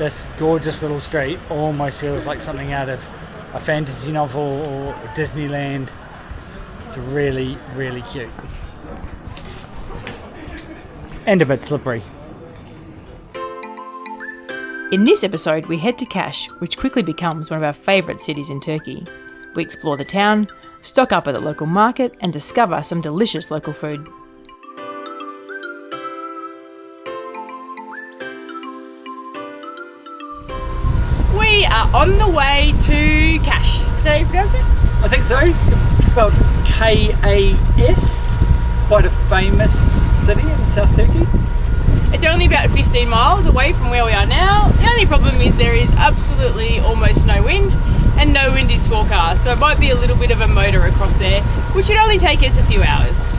this gorgeous little street almost feels like something out of a fantasy novel or Disneyland. It's really, really cute. And a bit slippery. In this episode, we head to Kaş, which quickly becomes one of our favourite cities in Turkey. We explore the town, stock up at the local market, and discover some delicious local food. We are on the way to Kaş. Is that how you pronounce it? I think so. It's spelled K-A-S. Quite a famous city in South Turkey. It's only about 15 miles away from where we are now. The only problem is there is absolutely almost no wind, and no wind is forecast, so it might be a little bit of a motor across there, which should only take us a few hours.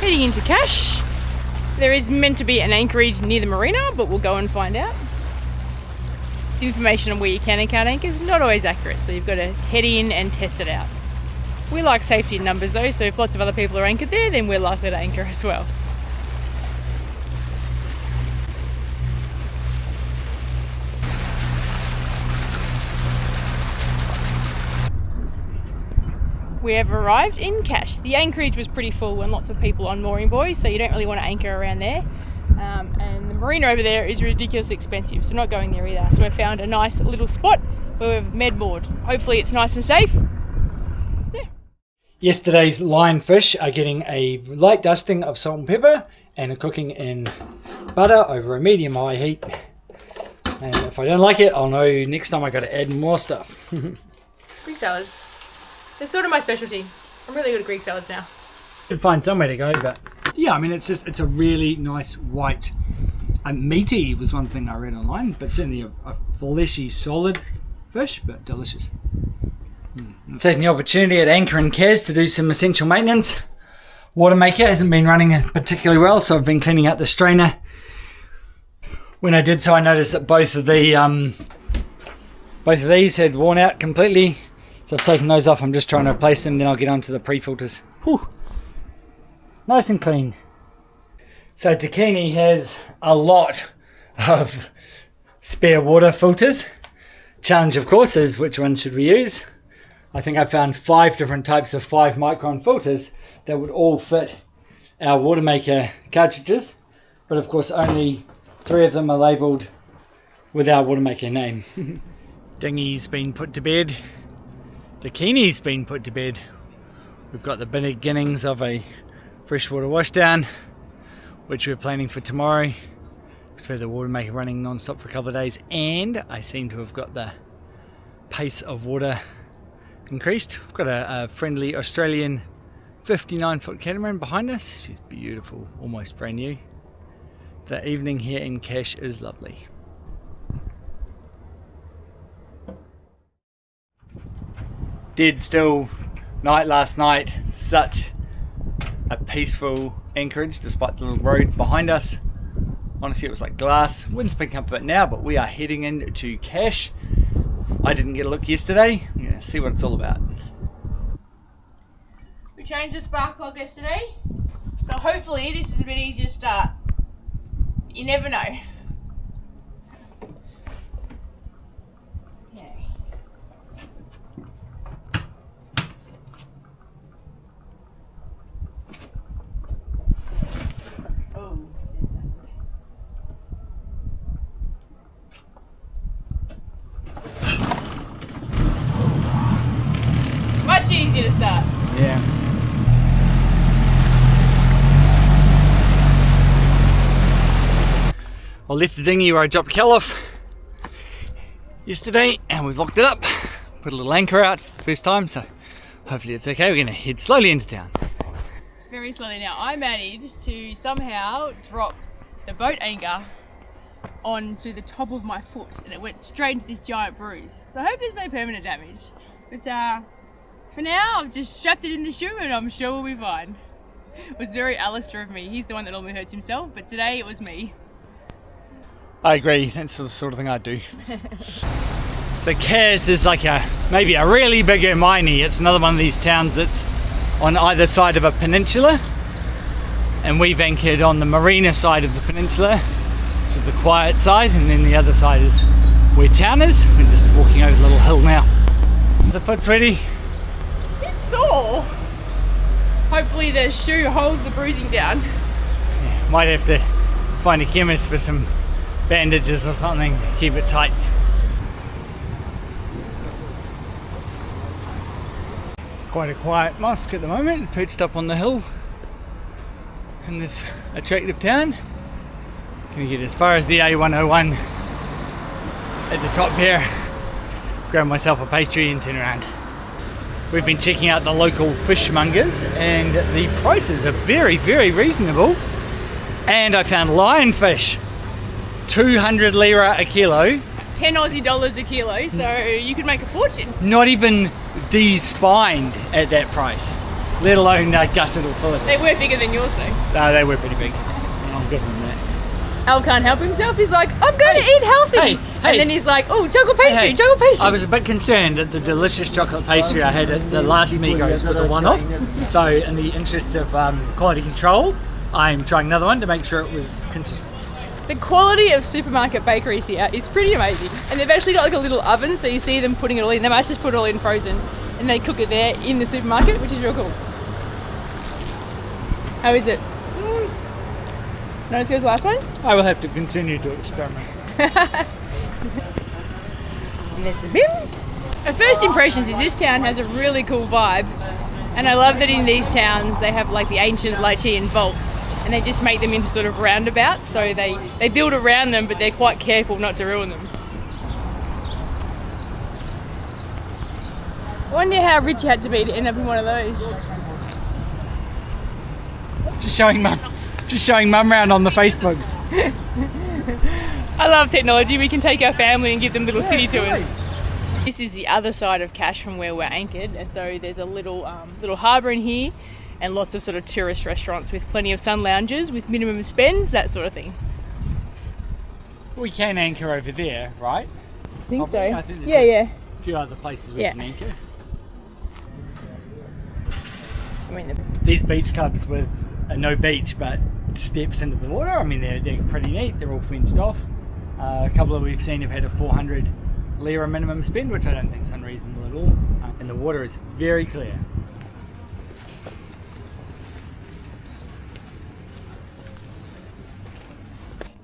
Heading into Kaş. There is meant to be an anchorage near the marina, but we'll go and find out. The information on where you can and can't anchor is not always accurate, so you've got to head in and test it out. We like safety in numbers though, so if lots of other people are anchored there, then we're likely to anchor as well. We have arrived in Kaş. The anchorage was pretty full and lots of people on mooring buoys, so you don't really want to anchor around there. And the marina over there is ridiculously expensive, so we're not going there either. So we found a nice little spot where we've med-moored. Hopefully it's nice and safe. Yeah. Yesterday's line fish are getting a light dusting of salt and pepper and are cooking in butter over a medium-high heat. And if I don't like it, I'll know next time I got to add more stuff. Greek salads. It's sort of my specialty. I'm really good at Greek salads now. Could find somewhere to go, but yeah, I mean, it's a really nice white, meaty was one thing I read online, but certainly a fleshy, solid fish, but delicious. I'm taking the opportunity at Anchor in Kaz to do some essential maintenance. Water maker hasn't been running particularly well, so I've been cleaning out the strainer. When I did so, I noticed that both of these had worn out completely. So I've taken those off. I'm just trying to replace them, then I'll get onto the pre-filters. Whew. Nice and clean. So Dakini has a lot of spare water filters. Challenge, of course, is which one should we use? I think I found 5 different types of 5-micron filters that would all fit our water maker cartridges. But of course, only 3 of them are labelled with our water maker name. Dinghy's been put to bed. Dakini's been put to bed. We've got the beginnings of a freshwater washdown, which we're planning for tomorrow. Because we have the water maker running non-stop for a couple of days, and I seem to have got the pace of water increased. We've got a friendly Australian 59-foot catamaran behind us. She's beautiful, almost brand new. The evening here in Kaş is lovely. Dead still night last night. Such a peaceful anchorage despite the little road behind us. Honestly, it was like glass. Wind's picking up a bit now, but we are heading into Kaş. I didn't get a look yesterday. I'm going to see what it's all about. We changed the spark plug yesterday, so hopefully this is a bit easier to start. You never know. Easier to start. Yeah. I left the dinghy where I dropped Kel off yesterday, and we've locked it up. Put a little anchor out for the first time, so hopefully it's okay. We're going to head slowly into town. Very slowly now. I managed to somehow drop the boat anchor onto the top of my foot, and it went straight into this giant bruise. So I hope there's no permanent damage. But for now, I've just strapped it in the shoe and I'm sure we'll be fine. It was very Alistair of me. He's the one that normally hurts himself, but today it was me. I agree. That's the sort of thing I do. So Kaz is like maybe a really big Hermione. It's another one of these towns that's on either side of a peninsula. and we've anchored on the marina side of the peninsula, which is the quiet side, and then the other side is where town is. We're just walking over the little hill now. Is it foot sweaty? It's a bit sore. Hopefully the shoe holds the bruising down. Yeah, might have to find a chemist for some bandages or something to keep it tight. It's quite a quiet mosque at the moment, perched up on the hill in this attractive town. Gonna get as far as the A101 at the top here, grab myself a pastry and turn around. We've been checking out the local fishmongers and the prices are very, very reasonable. And I found lionfish, 200 lira a kilo. 10 Aussie dollars a kilo, so you could make a fortune. Not even de-spined at that price, let alone gutted or full of it. They were bigger than yours though. No, they were pretty big. I'll give them that. Al can't help himself. He's like, I'm going to eat healthy. And then he's like, oh, chocolate pastry, chocolate pastry. I was a bit concerned that the delicious chocolate pastry I had at the last Migros was a one-off. So in the interest of quality control, I'm trying another one to make sure it was consistent. The quality of supermarket bakeries here is pretty amazing. And they've actually got like a little oven, so you see them putting it all in. They might just put it all in frozen and they cook it there in the supermarket, which is real cool. How is it? Not as good as the last one? I will have to continue to experiment. And there's the bin. Our first impressions is this town has a really cool vibe, and I love that in these towns they have like the ancient Lychean vaults, and they just make them into sort of roundabouts, so they build around them, but they're quite careful not to ruin them. I wonder how rich you had to be to end up in one of those. Just showing mum around on the Facebooks. I love technology. We can take our family and give them little city tours. This is the other side of Cash from where we're anchored, and so there's a little harbour in here and lots of sort of tourist restaurants with plenty of sun lounges with minimum spends, that sort of thing. We can anchor over there, right? I think so. I think there's yeah. a few other places we can anchor. I mean, these beach clubs with no beach but steps into the water, I mean they're pretty neat. They're all fenced off. A couple that we've seen have had a 400 lira minimum spend, which I don't think is unreasonable at all. And the water is very clear.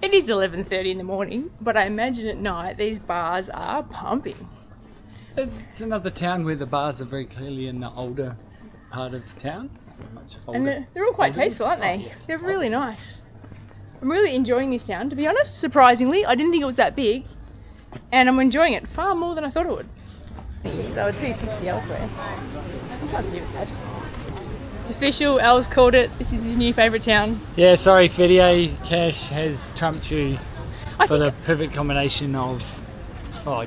It is 11:30 in the morning, but I imagine at night these bars are pumping. It's another town where the bars are very clearly in the older part of town. Much older, and they're all quite tasteful, aren't they? Oh, yes. They're really nice. I'm really enjoying this town, to be honest. Surprisingly, I didn't think it was that big, and I'm enjoying it far more than I thought it would. They were $2.60 elsewhere. This one's too bad. It's official. Al's called it. This is his new favourite town. Yeah, sorry, Fedier. Cash has trumped you for the perfect combination of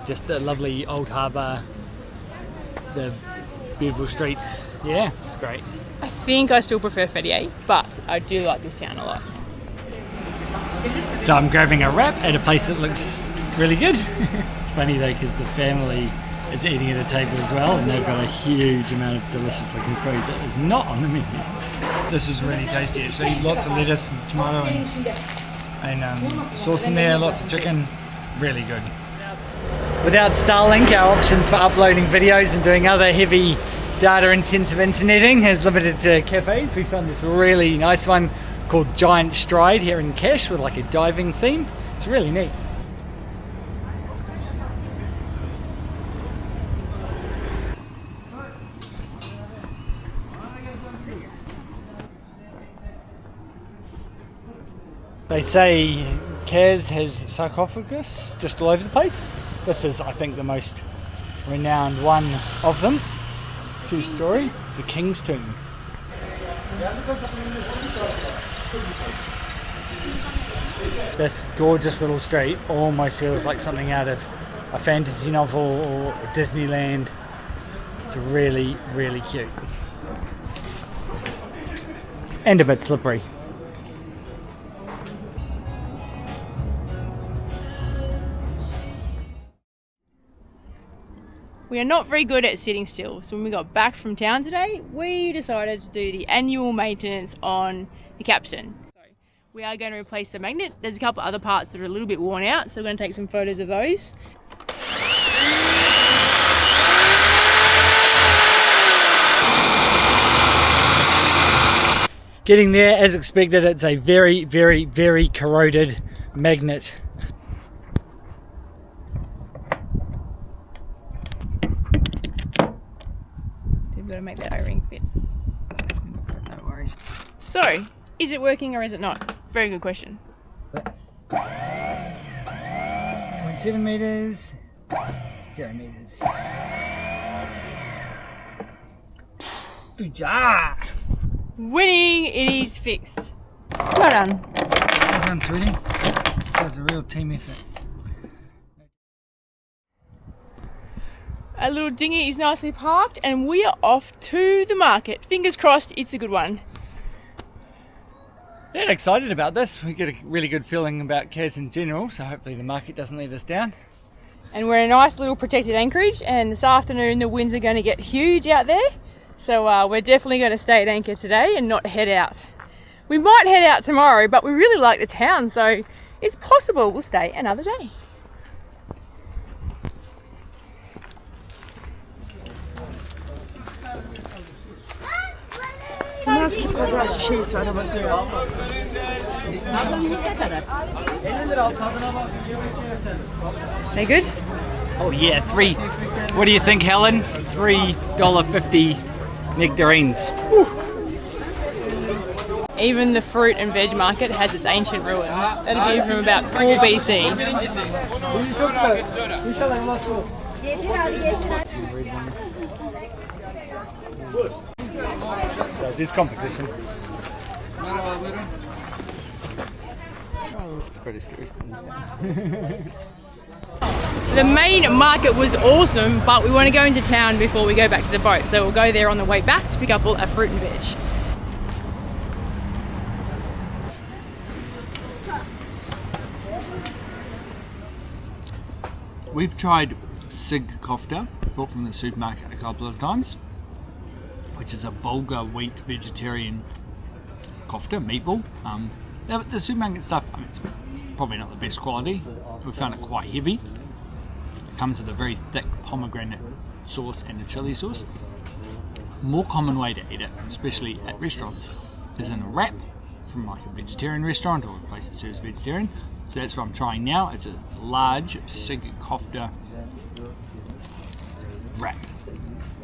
just the lovely old harbour, the beautiful streets. Yeah, it's great. I think I still prefer Fedier, but I do like this town a lot. So I'm grabbing a wrap at a place that looks really good. It's funny though because the family is eating at a table as well, and they've got a huge amount of delicious looking food that is not on the menu. This is really tasty actually. Lots of lettuce and tomato and sauce in there, lots of chicken. Really good. Without Starlink, our options for uploading videos and doing other heavy data intensive interneting has limited to cafes. We found this really nice one called Giant Stride here in Cash with like a diving theme. It's really neat. They say Kaz has sarcophagus just all over the place. This is, I think, the most renowned one of them. Two-story. It's the King's Tomb. This gorgeous little street almost feels like something out of a fantasy novel or Disneyland. It's really, really cute. And a bit slippery. We are not very good at sitting still, so when we got back from town today, we decided to do the annual maintenance on the capstan. So we are going to replace the magnet. There's a couple of other parts that are a little bit worn out, so we're going to take some photos of those. Getting there, as expected, it's a very, very, very corroded magnet. We've got to make that O-ring fit. No worries. So, is it working or is it not? Very good question. 0.7 meters, 0 meters. Winning! It is fixed. Well done. Well done, sweetie. That was a real team effort. Our little dinghy is nicely parked and we are off to the market. Fingers crossed it's a good one. Yeah, excited about this. We get a really good feeling about Kaz in general, so hopefully the market doesn't let us down. And we're in a nice little protected anchorage, and this afternoon the winds are going to get huge out there. So we're definitely going to stay at anchor today and not head out. We might head out tomorrow, but we really like the town, so it's possible we'll stay another day. They good? Oh yeah, three. What do you think, Helen? $3.50 nectarines. Woo. Even the fruit and veg market has its ancient ruins. That'll be from about 4 BC. So this competition. It's pretty serious. The main market was awesome, but we want to go into town before we go back to the boat. So we'll go there on the way back to pick up all our fruit and veg. We've tried sig kofte, bought from the supermarket a couple of times, which is a bulgur wheat vegetarian kofte, meatball. The supermarket stuff, I mean, it's probably not the best quality. We found it quite heavy. It comes with a very thick pomegranate sauce and a chili sauce. A more common way to eat it, especially at restaurants, is in a wrap from like a vegetarian restaurant or a place that serves vegetarian. So that's what I'm trying now. It's a large sig kofte wrap.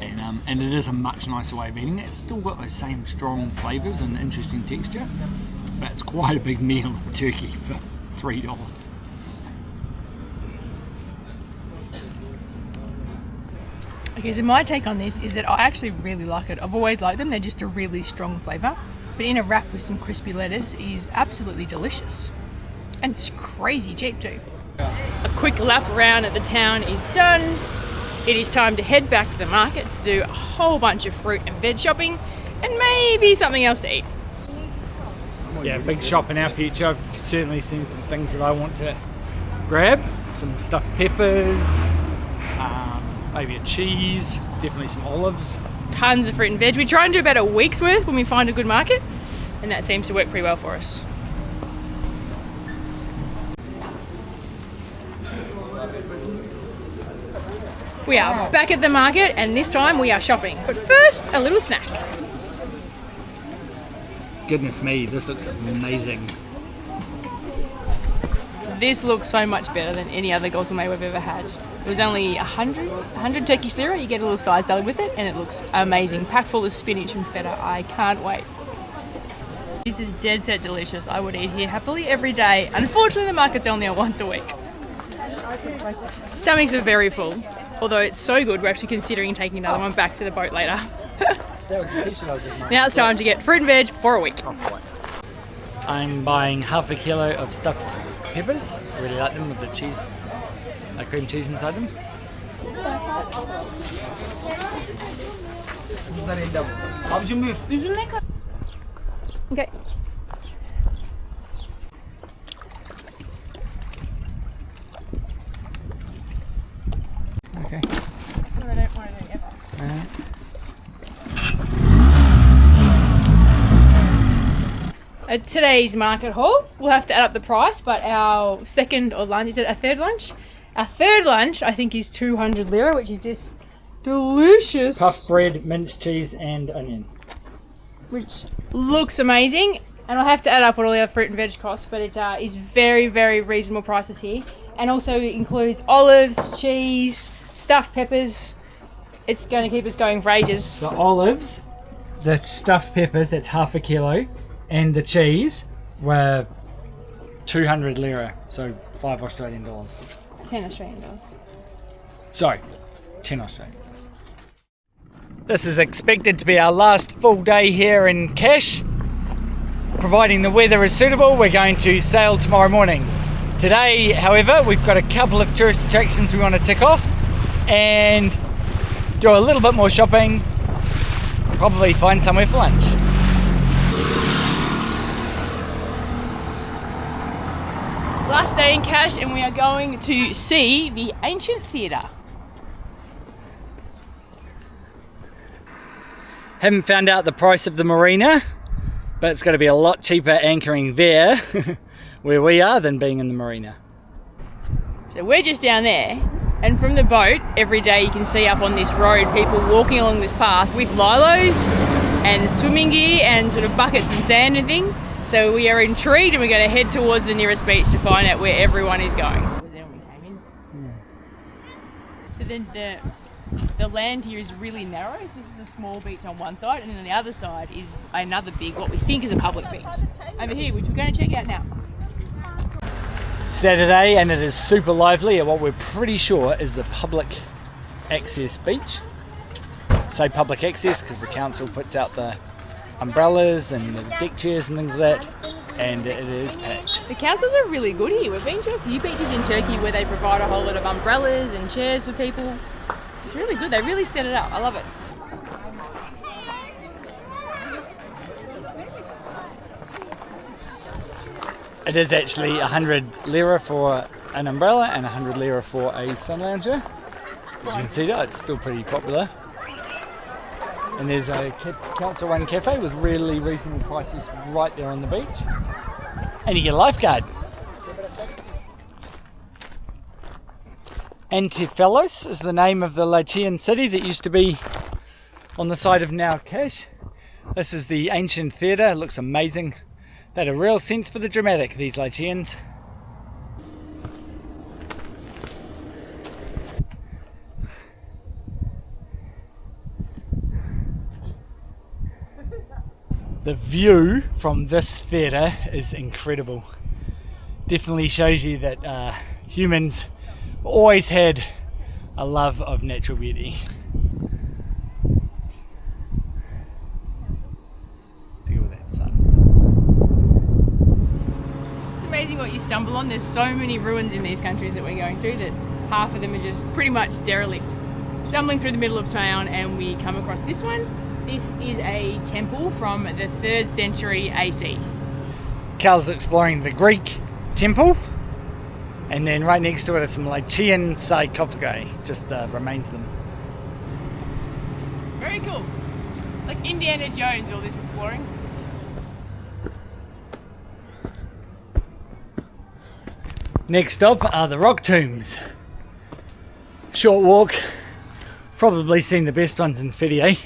And it is a much nicer way of eating it. It's still got those same strong flavours and interesting texture, but it's quite a big meal of turkey for $3. Okay, so my take on this is that I actually really like it. I've always liked them. They're just a really strong flavour. But in a wrap with some crispy lettuce is absolutely delicious. And it's crazy cheap too. A quick lap around at the town is done. It is time to head back to the market to do a whole bunch of fruit and veg shopping and maybe something else to eat. Yeah, big shop in our future. I've certainly seen some things that I want to grab. Some stuffed peppers, maybe a cheese, definitely some olives. Tons of fruit and veg. We try and do about a week's worth when we find a good market, and that seems to work pretty well for us. We are back at the market and this time we are shopping. But first, a little snack. Goodness me, this looks amazing. This looks so much better than any other gosame we've ever had. It was only 100 Turkish lira. You get a little side salad with it and it looks amazing. Packed full of spinach and feta. I can't wait. This is dead set delicious. I would eat here happily every day. Unfortunately, the market's only on once a week. Stomachs are very full. Although it's so good, we're actually considering taking another one back to the boat later. Now it's time to get fruit and veg for a week. I'm buying half a kilo of stuffed peppers. I really like them with the cheese, cream cheese inside them. Okay. Okay. No, I don't want to do it ever. at today's market haul, we'll have to add up the price, but our second or lunch, is it a third lunch? Our third lunch, I think, is 200 lira, which is this delicious puff bread, minced cheese and onion. Which looks amazing. And I'll have to add up what all our fruit and veg costs, but it is very, very reasonable prices here. And also includes olives, cheese, stuffed peppers. It's going to keep us going for ages. The olives, the stuffed peppers, that's half a kilo, and the cheese were 200 lira, so 5 Australian dollars. 10 Australian dollars. Sorry, 10 Australian dollars. This is expected to be our last full day here in Cash. Providing the weather is suitable, we're going to sail tomorrow morning. Today, however, we've got a couple of tourist attractions we want to tick off and do a little bit more shopping, probably find somewhere for lunch. Last day in Cash, and we are going to see the ancient theatre. Haven't found out the price of the marina, but it's going to be a lot cheaper anchoring there where we are than being in the marina. So we're just down there, and from the boat every day you can see up on this road people walking along this path with lilos and swimming gear and sort of buckets and sand and thing. So we are intrigued and we're going to head towards the nearest beach to find out where everyone is going. So then the land here is really narrow. So this is the small beach on one side, and then on the other side is another big, what we think is a public beach over here, which we're going to check out now. Saturday, and it is super lively at what we're pretty sure is the public access beach. Say public access because the council puts out the umbrellas and the deck chairs and things like that, and it is packed. The councils are really good here. We've been to a few beaches in Turkey where they provide a whole lot of umbrellas and chairs for people. It's really good. They really set it up. I love it. It is actually 100 lira for an umbrella and 100 lira for a sun lounger. As you can see that, it's still pretty popular. And there's a council run cafe with really reasonable prices right there on the beach. And you get a lifeguard. Antiphalos is the name of the Lycian city that used to be on the side of now Cash. This is the ancient theatre. It looks amazing. They had a real sense for the dramatic, these Lycians. The view from this theatre is incredible. Definitely shows you that humans always had a love of natural beauty. See all that sun. It's amazing what you stumble on. There's so many ruins in these countries that we're going to that half of them are just pretty much derelict. Stumbling through the middle of town and we come across this one. This is a temple from the 3rd century AC. Kel's exploring the Greek temple, and then right next to it are some Lycian sarcophagi, just the remains of them. Very cool. Like Indiana Jones, all this exploring. Next up are the rock tombs. Short walk, probably seen the best ones in Whittier.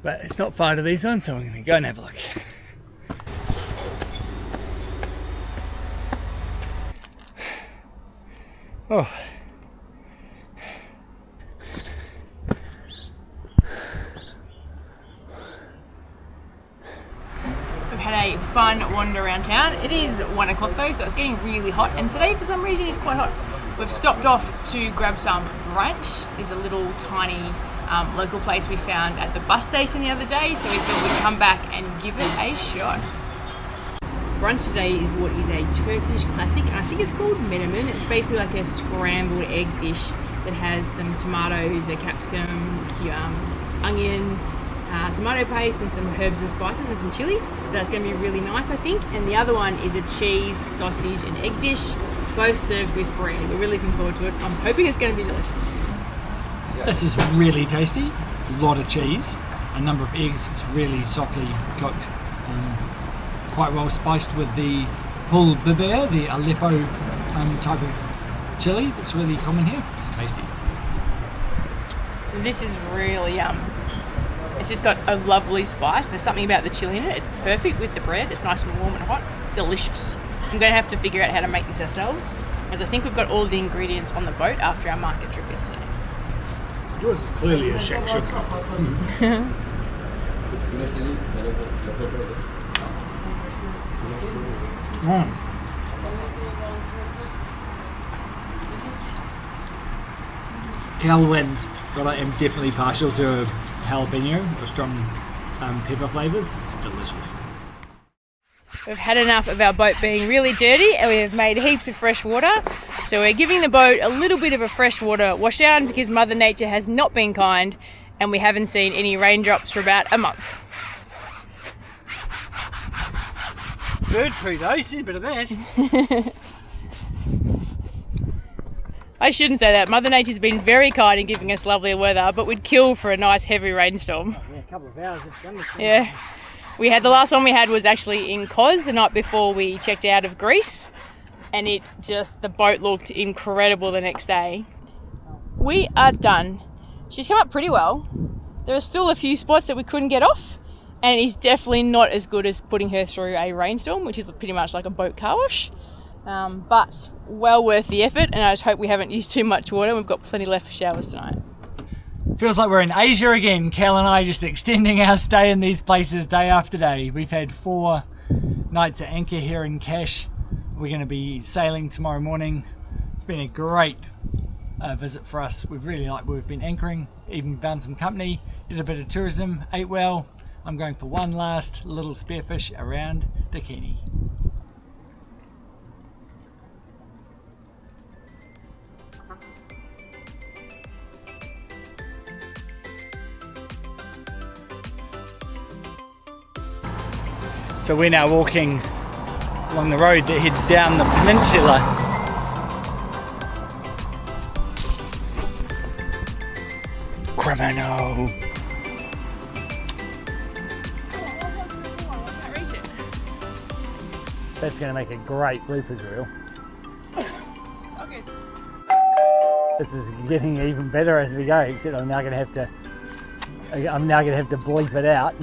But it's not far to these ones, so I'm going to go and have a look. Oh. We've had a fun wander around town. It is 1 o'clock though, so it's getting really hot, and today for some reason is quite hot. We've stopped off to grab some brunch. There's a little tiny local place we found at the bus station the other day, so we thought we'd come back and give it a shot. Brunch today is what is a Turkish classic. I think it's called menemen. It's basically like a scrambled egg dish that has some tomatoes, a capsicum, onion, tomato paste and some herbs and spices and some chili. So that's going to be really nice, I think. And the other one is a cheese, sausage and egg dish, both served with bread. We're really looking forward to it. I'm hoping it's going to be delicious. This is really tasty. A lot of cheese, a number of eggs. It's really softly cooked. quite well spiced with the pul biber, the Aleppo type of chili that's really common here. It's tasty. This is really it's just got a lovely spice. There's something about the chili in it. It's perfect with the bread. It's nice and warm and hot. Delicious. I'm going to have to figure out how to make this ourselves, as I think we've got all the ingredients on the boat after our market trip yesterday. Yours is clearly a shakshuka. Kel wins, but I am definitely partial to jalapeno or strong pepper flavours. It's delicious. We've had enough of our boat being really dirty and we've made heaps of fresh water. So we're giving the boat a little bit of a freshwater wash down because Mother Nature has not been kind and we haven't seen any raindrops for about a month. Bird poo though, see a bit of that. I shouldn't say that. Mother Nature's been very kind in giving us lovely weather, but we'd kill for a nice heavy rainstorm. Yeah, a couple of hours. Yeah. The last one we had was actually in Kos the night before we checked out of Greece, and the boat looked incredible the next day. We are done. She's come up pretty well. There are still a few spots that we couldn't get off, and it's definitely not as good as putting her through a rainstorm, which is pretty much like a boat car wash. But well worth the effort, and I just hope we haven't used too much water. We've got plenty left for showers tonight. Feels like we're in Asia again. Kel and I just extending our stay in these places day after day. We've had 4 nights at anchor here in Cash. We're going to be sailing tomorrow morning. It's been a great visit for us. We've really liked where we've been anchoring, even found some company, did a bit of tourism, ate well. I'm going for one last little spearfish around Dakini. So we're now walking along the road that heads down the peninsula. Criminal. That's going to make a great bloopers reel. Okay. This is getting even better as we go, except I'm now going to have to bleep it out.